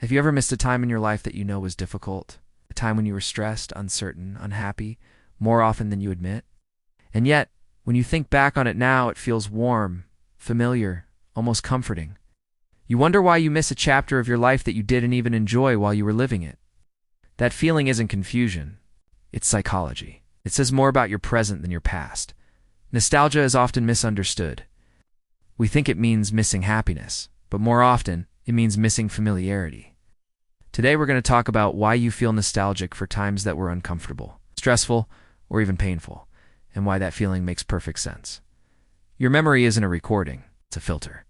Have you ever missed a time in your life that you know was difficult? A time when you were stressed, uncertain, unhappy, more often than you admit? And yet, when you think back on it now, it feels warm, familiar, almost comforting. You wonder why you miss a chapter of your life that you didn't even enjoy while you were living it. That feeling isn't confusion. It's psychology. It says more about your present than your past. Nostalgia is often misunderstood. We think it means missing happiness, but more often, it means missing familiarity. Today we're going to talk about why you feel nostalgic for times that were uncomfortable, stressful, or even painful, and why that feeling makes perfect sense. Your memory isn't a recording, it's a filter.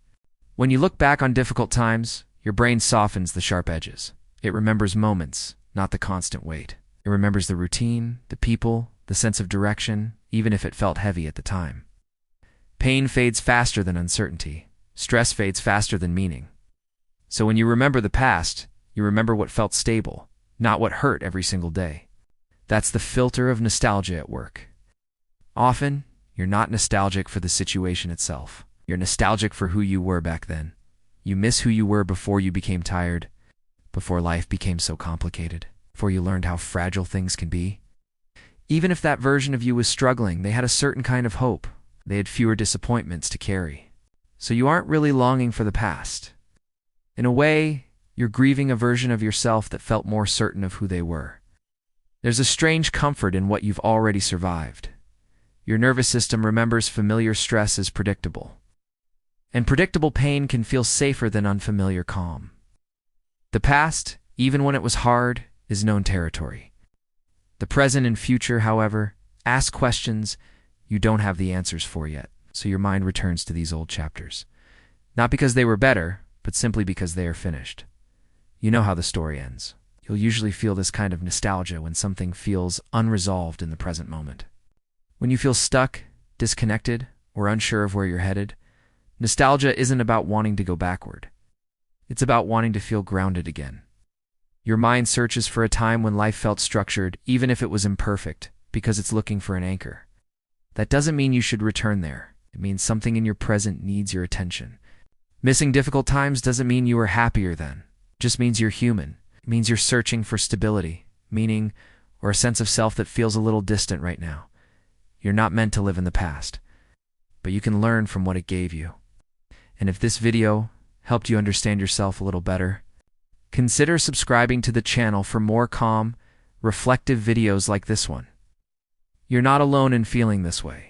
When you look back on difficult times, your brain softens the sharp edges. It remembers moments, not the constant weight. It remembers the routine, the people, the sense of direction, even if it felt heavy at the time. Pain fades faster than uncertainty. Stress fades faster than meaning. So when you remember the past, you remember what felt stable, not what hurt every single day. That's the filter of nostalgia at work. Often, you're not nostalgic for the situation itself. You're nostalgic for who you were back then. You miss who you were before you became tired, before life became so complicated, before you learned how fragile things can be. Even if that version of you was struggling, they had a certain kind of hope. They had fewer disappointments to carry. So you aren't really longing for the past. In a way, you're grieving a version of yourself that felt more certain of who they were. There's a strange comfort in what you've already survived. Your nervous system remembers familiar stress as predictable. And predictable pain can feel safer than unfamiliar calm. The past, even when it was hard, is known territory. The present and future, however, ask questions you don't have the answers for yet, so your mind returns to these old chapters. Not because they were better, but simply because they are finished. You know how the story ends. You'll usually feel this kind of nostalgia when something feels unresolved in the present moment. When you feel stuck, disconnected, or unsure of where you're headed, nostalgia isn't about wanting to go backward. It's about wanting to feel grounded again. Your mind searches for a time when life felt structured, even if it was imperfect, because it's looking for an anchor. That doesn't mean you should return there. It means something in your present needs your attention. Missing difficult times doesn't mean you were happier then. It just means you're human. It means you're searching for stability, meaning, or a sense of self that feels a little distant right now. You're not meant to live in the past, but you can learn from what it gave you. And if this video helped you understand yourself a little better, consider subscribing to the channel for more calm, reflective videos like this one. You're not alone in feeling this way.